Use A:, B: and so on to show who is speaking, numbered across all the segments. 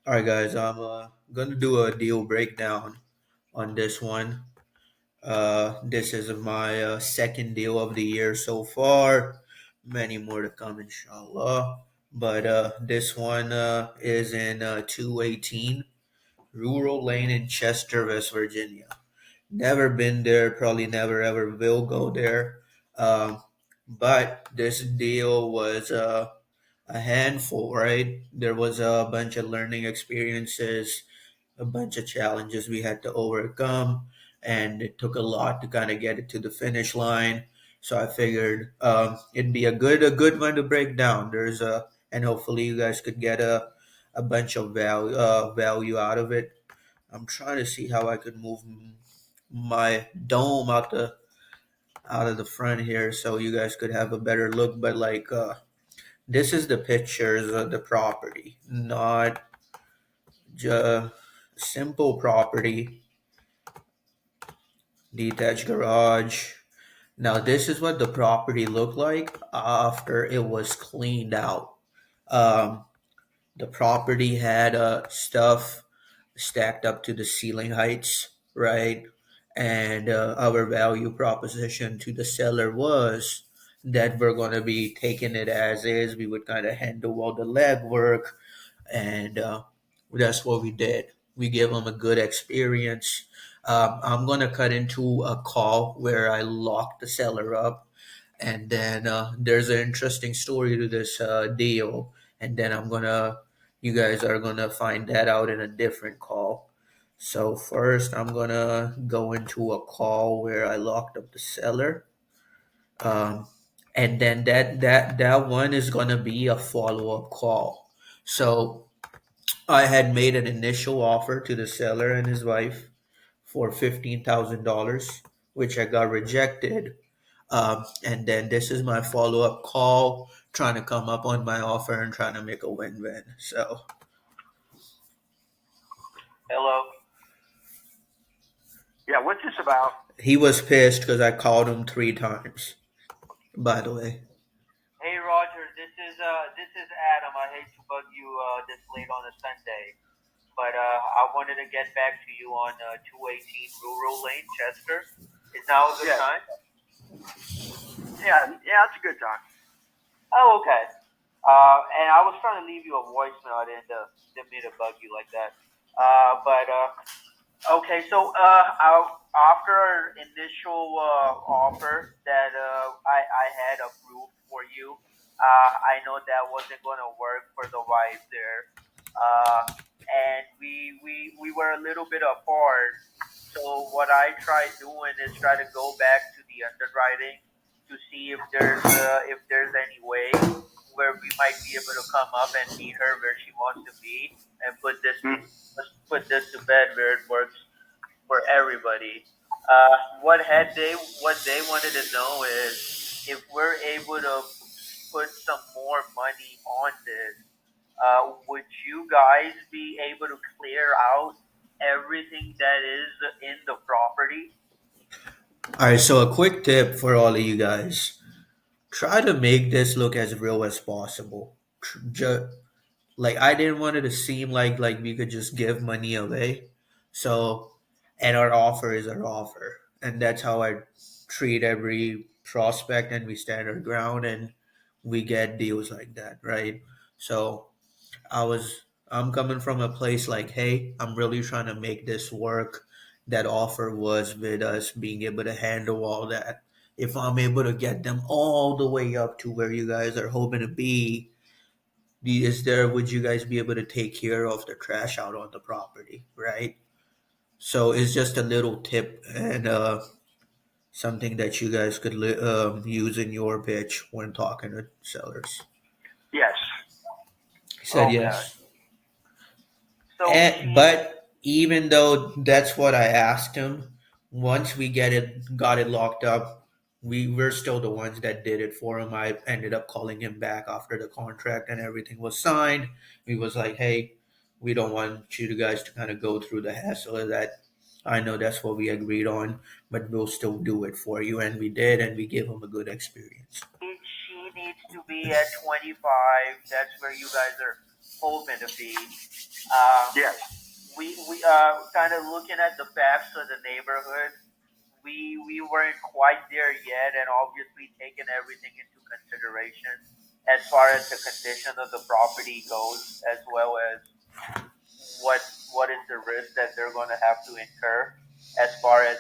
A: All right, guys. I'm gonna do a deal breakdown on this one. This is my second deal of the year so far. Many more to come, inshallah. But this one is in 218 Rural Lane in Chester, West Virginia. Never been there. Probably never ever will go there. Um, but this deal was a handful, right? There was a bunch of learning experiences, a bunch of challenges we had to overcome, and it took a lot to kind of get it to the finish line. So I figured it'd be a good one to break down. And hopefully you guys could get a bunch of value out of it. I'm trying to see how I could move my dome out of the front here so you guys could have a better look. But like this is the pictures of the property, not just simple property, detached garage. Now this is what the property looked like after it was cleaned out. Um, the property had stuff stacked up to the ceiling heights, right? And our value proposition to the seller was that we're going to be taking it as is. We would kind of handle all the legwork, and that's what we did. We gave them a good experience. I'm going to cut into a call where I locked the seller up, and then there's an interesting story to this deal, and then you guys are gonna find that out in a different call. So first, I'm gonna go into a call where I locked up the seller, um, and then that one is gonna be a follow up call. So I had made an initial offer to the seller and his wife for $15,000, which I got rejected. And then this is my follow up call, trying to come up on my offer and trying to make a win win. So
B: Hello. Yeah, what's this about?
A: he was pissed because I called him 3 times, by the way.
B: Hey Roger, this is Adam. I hate to bug you this late on a Sunday, but I wanted to get back to you on 218 Rural Lane, Chester. Is now a good
C: Yeah,
B: time?
C: yeah, it's a good time.
B: Oh, okay. And I was trying to leave you a voicemail. I didn't mean to bug you like that. But Okay, so after our initial offer that I had approved for you, I know that wasn't going to work for the wife there, and we were a little bit apart. So what I tried doing is try to go back to the underwriting to see if there's any way where we might be able to come up and meet her where she wants to be and
C: Hmm.
B: put this to bed where it works for everybody. What they wanted to know is if we're able to put some more money on this, would you guys be able to clear out everything that is in the property?
A: All right, so a quick tip for all of you guys: try to make this look as real as possible. Like I didn't want it to seem like we could just give money away. So, and our offer is our offer, and that's how I treat every prospect, and we stand our ground, and we get deals like that, right? So I'm coming from a place like, hey, I'm really trying to make this work. That offer was with us being able to handle all that. If I'm able to get them all the way up to where you guys are hoping to be, would you guys be able to take care of the trash out on the property, right? So it's just a little tip and something that you guys could use in your pitch when talking to sellers.
C: Yes.
A: He said
B: Okay.
A: yes.
B: So she
A: But even though that's what I asked him, once we got it locked up, we were still the ones that did it for him. I ended up calling him back after the contract and everything was signed. We was like, hey, we don't want you guys to kind of go through the hassle of that. I know that's what we agreed on, but we'll still do it for you. And we did, and we gave him a good experience.
B: she needs to be at 25. That's where you guys are hoping to be. Uh,
C: Yes.
B: we kind of looking at the facts of the neighborhood. We weren't quite there yet, and obviously taking everything into consideration as far as the condition of the property goes, as well as what what is the risk that they're going to have to incur, as far as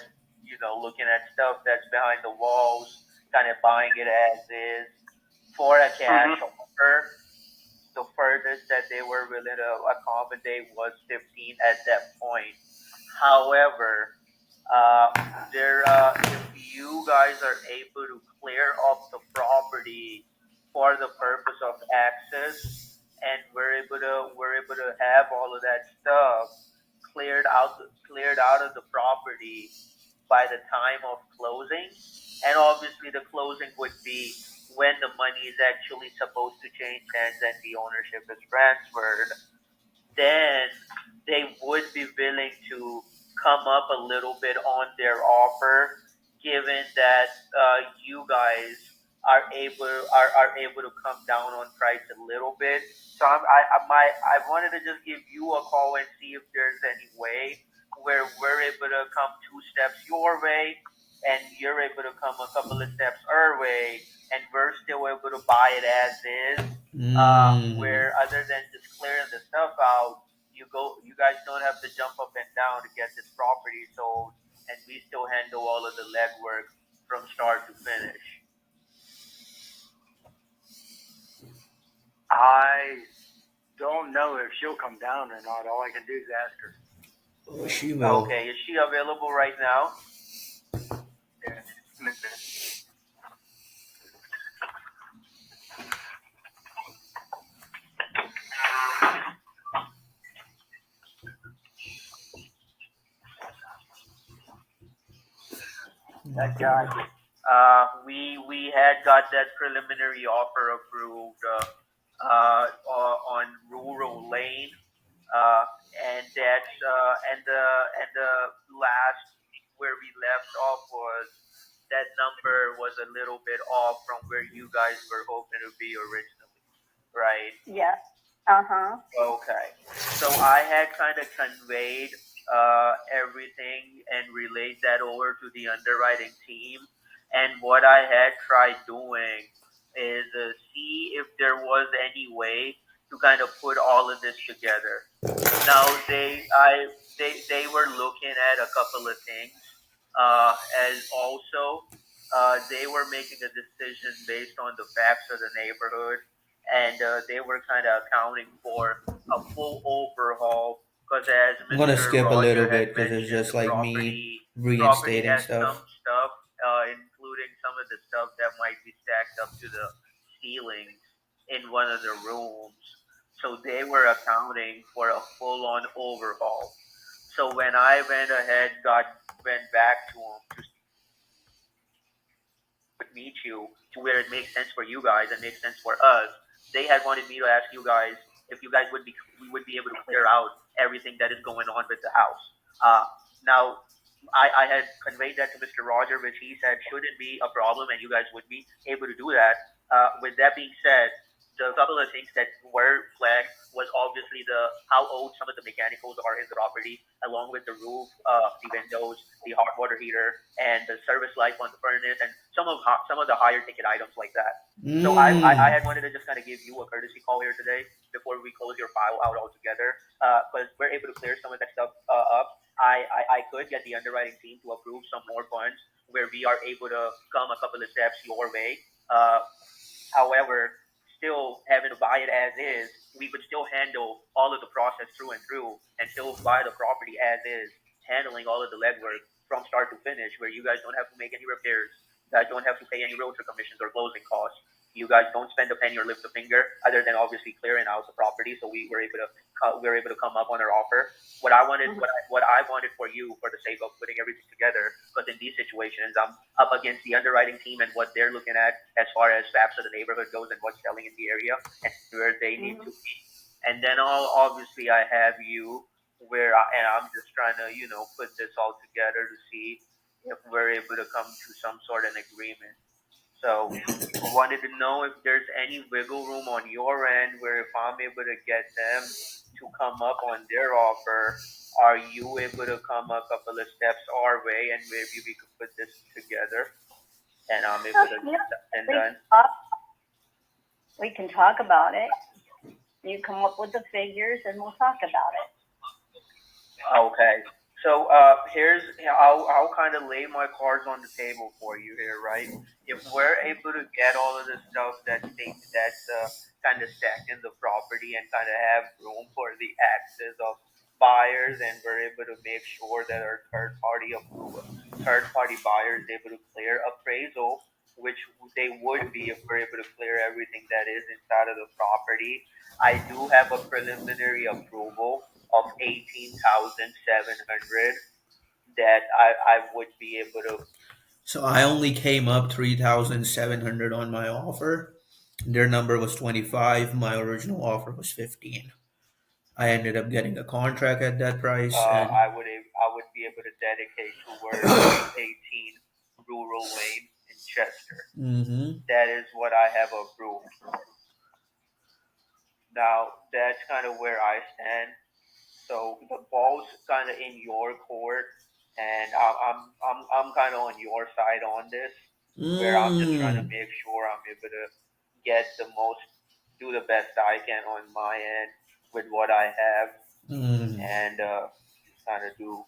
B: looking at stuff that's behind the walls, kind of buying it as is for a cash
C: Mm-hmm.
B: offer. The furthest that they were willing to accommodate was 15 at that point. However, uh, if you guys are able to clear up the property for the purpose of access, and we're able to have all of that stuff cleared out of the property by the time of closing, and obviously the closing would be when the money is actually supposed to change hands and the ownership is transferred, then they would be willing to come up a little bit on their offer, given that you guys are able to come down on price a little bit. So I wanted to just give you a call and see if there's any way where we're able to come two steps your way, and you're able to come a couple of steps our way, and we're still able to buy it as is,
A: Mm.
B: where other than just clearing the stuff out, you guys don't have to jump up and down to get this property sold, and we still handle all of the legwork from start to finish.
C: I don't know if she'll come down or not. All I can do is ask her.
A: Oh, she will.
B: Okay, is she available right now?
C: Yeah. That guy.
B: We had got that preliminary offer approved on Rural Lane, uh, and the last where we left off was that number was a little bit off from where you guys were hoping to be originally, right?
D: Yes. Uh-huh.
B: Okay. So I had kind of conveyed everything and relayed that over to the underwriting team. And what I had tried doing is see if there was any way to kind of put all of this together. Now they were looking at a couple of things, as also they were making a decision based on the facts of the neighborhood, and they were kind of accounting for a full overhaul. Because as
A: I'm gonna
B: Mr.
A: skip a little
B: Roger had
A: bit because it's
B: mentioned,
A: just
B: the
A: like me
B: property
A: reinstating
B: has some
A: stuff.
B: stuff, including some of the stuff that might be stacked up to the ceilings in one of the rooms. So they were accounting for a full-on overhaul. So when I went ahead, went back to them to meet you to where it makes sense for you guys and makes sense for us, they had wanted me to ask you guys if you guys would be we would be able to clear out everything that is going on with the house. Uh, Now, I had conveyed that to Mr. Roger, which he said shouldn't be a problem, and you guys would be able to do that. With that being said, the couple of things that were flagged was obviously the how old some of the mechanicals are in the property, along with the roof, the windows, the hot water heater, and the service life on the furnace, and some of the higher ticket items like that. So I
A: Mm.
B: had wanted to just kind of give you a courtesy call here today before we close your file out altogether, because we're able to clear some of that stuff up. I could get the underwriting team to approve some more funds where we are able to come a couple of steps your way. However, still having to buy it as is, we would still handle all of the process through and through and still buy the property as is, handling all of the legwork from start to finish, where you guys don't have to make any repairs. You guys don't have to pay any realtor commissions or closing costs. You guys don't spend a penny or lift a finger, other than obviously clearing out the property. So we were able to come up on our offer. What I wanted,
D: Mhm.
B: what I wanted for you, for the sake of putting everything together, because in these situations, I'm up against the underwriting team and what they're looking at as far as facts of the neighborhood goes and what's selling in the area and where they need to
D: Mhm.
B: be. And then obviously I have you and I'm just trying to put this all together to see if we're able to come to some sort of an agreement. So wanted to know if there's any wiggle room on your end where if I'm able to get them to come up on their offer, are you able to come a couple of steps our way and maybe we could put this together and I'm able to
D: Yeah,
B: get something
D: we
B: done?
D: can talk, we can talk about it. You come up with the figures and we'll talk about it.
B: Okay. So I'll kind of lay my cards on the table for you here, right? If we're able to get all of the stuff that's kind of stacked in the property and kind of have room for the access of buyers, and we're able to make sure that our third party buyers able to clear appraisal, which they would be if we're able to clear everything that is inside of the property. I do have a preliminary approval of 18,700 that I would be able to.
A: So I only came up 3,700 on my offer. Their number was 25. My original offer was 15. I ended up getting a contract at that price, and
B: I would be able to dedicate towards 318 Rural Lane in Chester.
A: hmm
B: That is what I have approved. Now that's kind of where I stand. So the ball's kind of in your court, and I'm kind of on your side on this, where I'm just trying to
A: mm,
B: make sure I'm able to get the most, do the best I can on my end with what I have,
A: mm.
B: and just kind of do.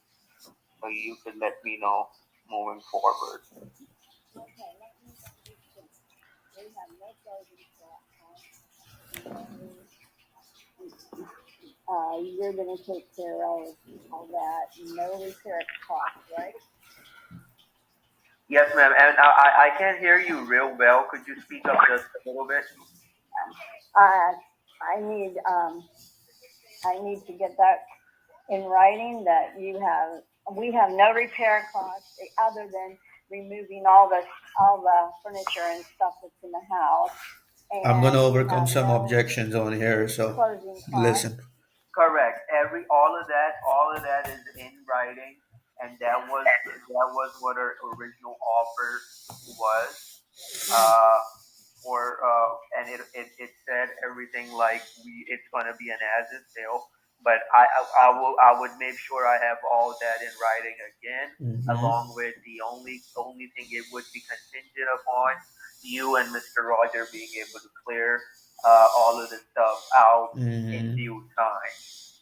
B: So you could let me know moving forward.
D: Okay, let me we have no closing you're gonna take care of all that, no repair costs, right?
B: Yes, ma'am. And I can't hear you real well. Could you speak up just a little bit?
D: Uh, I need, I need to get that in writing that we have no repair costs other than removing all the furniture and stuff that's in the house.
A: I'm gonna
D: And we
A: overcome
D: have
A: some
D: no
A: objections on here. So
D: closing costs.
A: listen,
B: Correct. All of that is in writing, and that was what our original offer was. Uh, and it said everything like it's going to be an as is sale. But I would make sure I have all that in writing again,
A: hmm
B: along with the only thing it would be contingent upon you and Mr. Roger being able to clear all of the stuff out in
A: hmm
B: due time.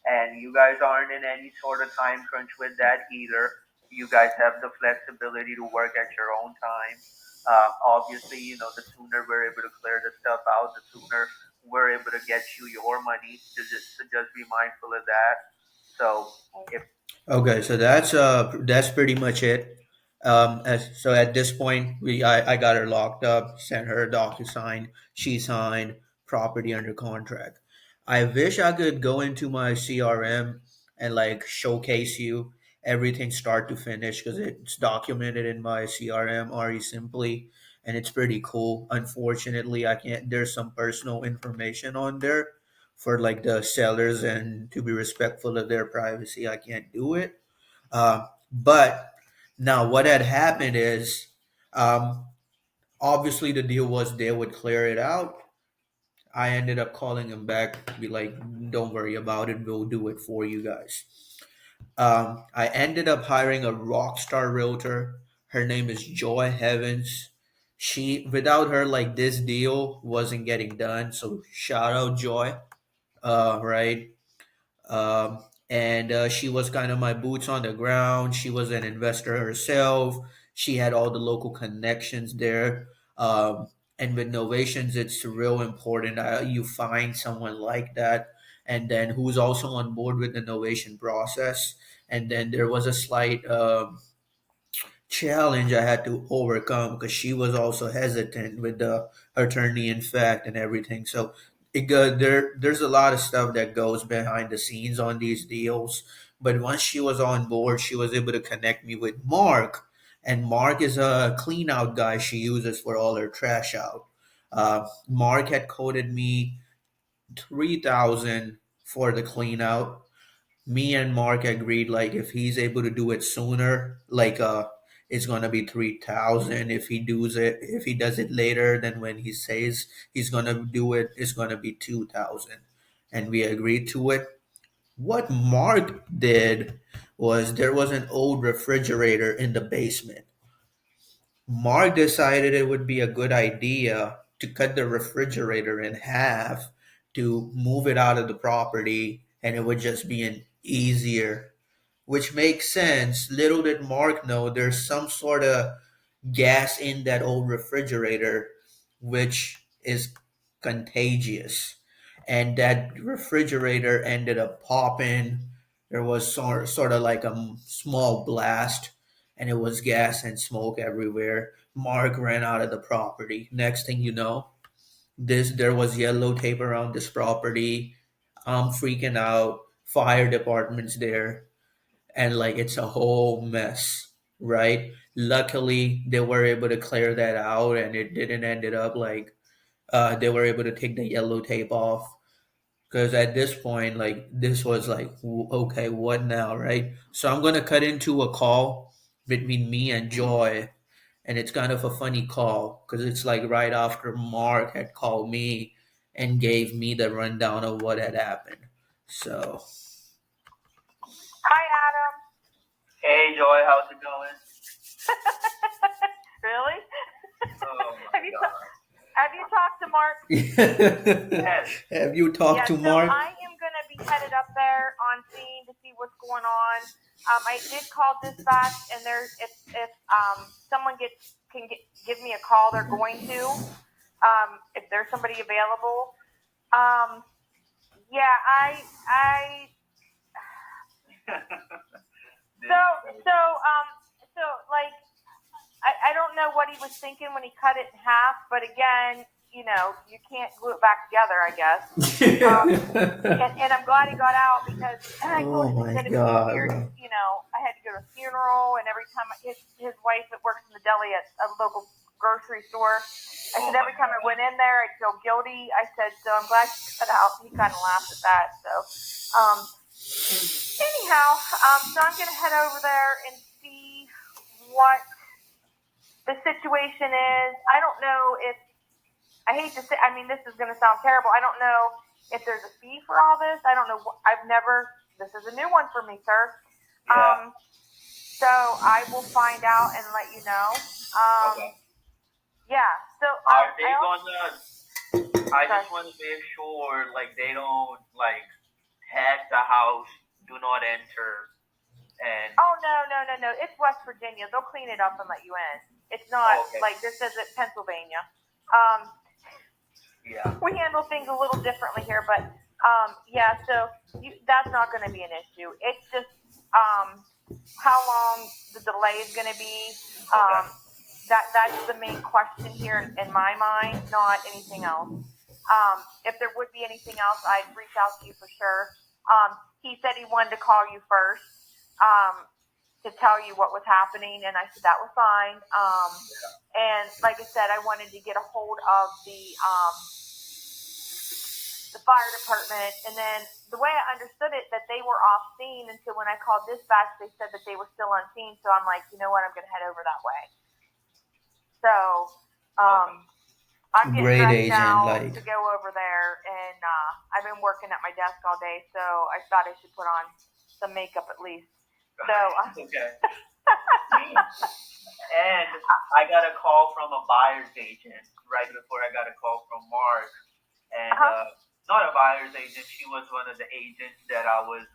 B: And you guys aren't in any sort of time crunch with that either. You guys have the flexibility to work at your own time. Obviously, the sooner we're able to clear the stuff out, the sooner we're able to get you your money. To just be mindful of that. So if
A: Okay, so that's pretty much it. So at this point, I got her locked up, sent her a DocuSign, she signed, property under contract. I wish I could go into my CRM and like showcase you everything start to finish because it's documented in my CRM, RE Simply, and it's pretty cool. Unfortunately, I can't. There's some personal information on there for like the sellers, and to be respectful of their privacy, I can't do it. But now what had happened is, um, obviously the deal was they would clear it out. I ended up calling him back, be like, "Don't worry about it. We'll do it for you guys." I ended up hiring a rock star realtor. Her name is Joy Heavens. Without her, like this deal wasn't getting done. So shout out Joy. Right. And she was kind of my boots on the ground. She was an investor herself. She had all the local connections there. And with Novations, it's real important you find someone like that, and then who's also on board with the Novation process. And then there was a slight challenge I had to overcome because she was also hesitant with the attorney in fact and everything. So there's a lot of stuff that goes behind the scenes on these deals. But once she was on board, she was able to connect me with Mark, and Mark is a clean out guy she uses for all her trash out. Mark had quoted me 3,000 for the clean out. Me and Mark agreed like if he's able to do it sooner, like it's gonna be 3,000. If he does it later than when he says he's gonna do it, it's gonna be 2,000. And we agreed to it. What Mark did was there was an old refrigerator in the basement. Mark decided it would be a good idea to cut the refrigerator in half to move it out of the property, and it would just be an easier, which makes sense. Little did Mark know there's some sort of gas in that old refrigerator, which is contagious. And that refrigerator ended up popping. There was sort of like a small blast, and it was gas and smoke everywhere. Mark ran out of the property. Next thing you know, there was yellow tape around this property. I'm freaking out. Fire department's there, and like it's a whole mess, right? Luckily they were able to clear that out, and it didn't ended up like they were able to take the yellow tape off, because at this point like this was like okay, what now, right? So I'm going to cut into a call between me and Joy, and it's kind of a funny call because it's like right after Mark had called me and gave me the rundown of what had happened. So
E: Hi, Adam.
B: Hey, Joy, how's it going?
E: Really?
B: Oh
E: Have
B: my
E: you
B: God.
E: have you talked to Mark?
B: Yes.
A: have you talked to
E: So
A: Mark?
E: I am going to be headed up there on scene to see what's going on. I did call dispatch, and if someone give me a call, they're going to. If there's somebody available. Um, yeah, I so so um so like I don't know what he was thinking when he cut it in half, but again, you can't glue it back together, I guess. And I'm glad he got out because I told
A: Oh
E: him
A: my
E: that it was
A: God,
E: weird.
A: bro.
E: I had to go to a funeral, and every time his wife that works in the deli at a local grocery store, I said every time I went in there, I'd feel guilty. I said, so I'm glad he cut out. He kind of laughed at that. So, anyhow, so I'm gonna head over there and see what the situation is. I don't know if I hate to say. I mean, this is going to sound terrible. I don't know if there's a fee for all this. I don't know. I've never. This is a new one for me, sir.
B: Yeah.
E: So I will find out and let you know.
B: Okay.
E: Yeah. So
B: Are they
E: I
B: gonna? I just want to make sure, like, they don't like tag the house, do not enter, and
E: Oh no! It's West Virginia. They'll clean it up and let you in. It's not
B: okay.
E: like this isn't Pennsylvania. Um,
B: Yeah.
E: we handle things a little differently here, but yeah. So that's not going to be an issue. It's just how long the delay is going to be.
B: Okay.
E: That's the main question here in my mind, not anything else. If there would be anything else, I'd reach out to you for sure. He said he wanted to call you first to tell you what was happening, and I said that was fine. And like I said, I wanted to get a hold of the fire department, and then the way I understood it, that they were off scene, and so when I called dispatch, they said that they were still on scene. So I'm like, you know what, I'm going to head over that way. So I'm getting
A: Great
E: dressed
A: agent,
E: now
A: like
E: to go over there, and I've been working at my desk all day, so I thought I should put on some makeup at least. So
B: Okay. And I got a call from a buyer's agent right before I got a call from Mark, and not a buyer's agent. She was one of the agents that I was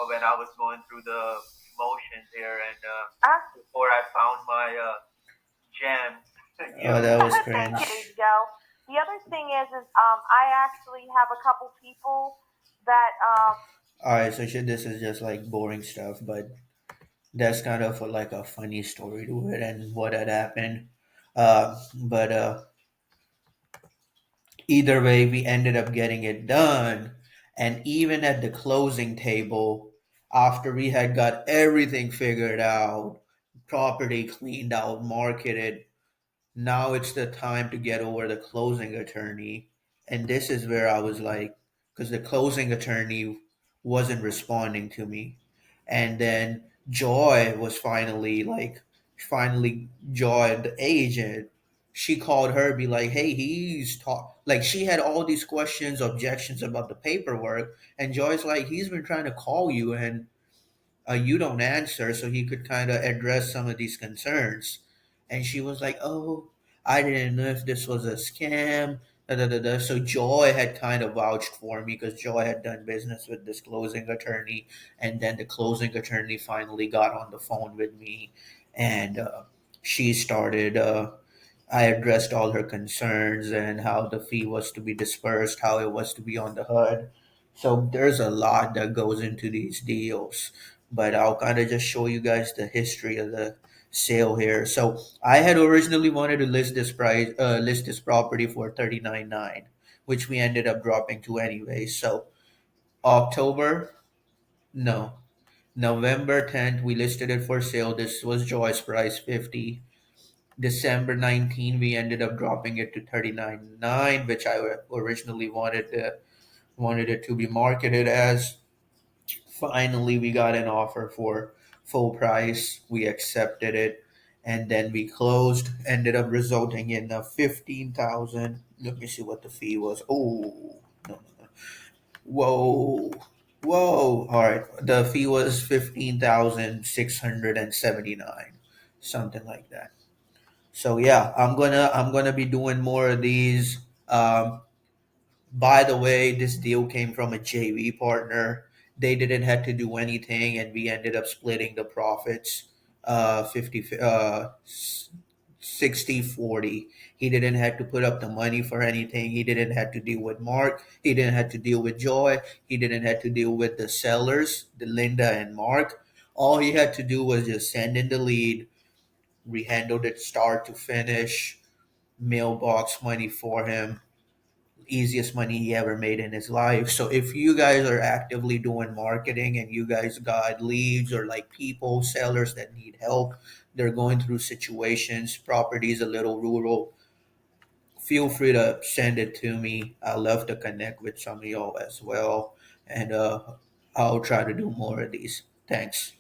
B: when I was going through the motions here, and before I found my gem.
A: oh, that was
E: Thank
A: cringe.
E: you, Joe. The other thing is I actually have a couple people that
A: All right, so shit, this is just like boring stuff, but that's kind of like a funny story to it and what had happened. But either way, we ended up getting it done. And even at the closing table, after we had got everything figured out, property cleaned out, marketed, now it's the time to get over the closing attorney. And this is where I was like, because the closing attorney wasn't responding to me. And then Joy was finally like, finally Joy, the agent. she called her, be like, hey, he's talk like she had all these questions, objections about the paperwork, and Joy's like, he's been trying to call you and you don't answer, so he could kind of address some of these concerns. And she was like, oh, I didn't know if this was a scam. Da, da, da, da. So Joy had kind of vouched for me because Joy had done business with this closing attorney. And then the closing attorney finally got on the phone with me, and she started. I addressed all her concerns and how the fee was to be dispersed, how it was to be on the HUD. So there's a lot that goes into these deals, but I'll kind of just show you guys the history of the sale here. So I had originally wanted to list this property for 39.9, which we ended up dropping to anyway. So October, no, November 10th, we listed it for sale. This was Joy's price, 50. December 19th, we ended up dropping it to 39.9, which I originally wanted it to be marketed as. Finally, we got an offer for full price. We accepted it, and then we closed. Ended up resulting in a 15,000. Let me see what the fee was. Oh, no, no, no. Whoa, whoa. All right, the fee was 15,679, something like that. So yeah, I'm gonna be doing more of these. By the way, this deal came from a JV partner. They didn't have to do anything, and we ended up splitting the profits, 50, 60, 40. He didn't have to put up the money for anything. He didn't have to deal with Mark. He didn't have to deal with Joy. He didn't have to deal with the sellers, the Linda and Mark. All he had to do was just send in the lead. We handled it start to finish, mailbox money for him, easiest money he ever made in his life. So if you guys are actively doing marketing and you guys got leads or like people, sellers that need help, they're going through situations, properties a little rural, feel free to send it to me. I love to connect with some of y'all as well. And I'll try to do more of these. Thanks.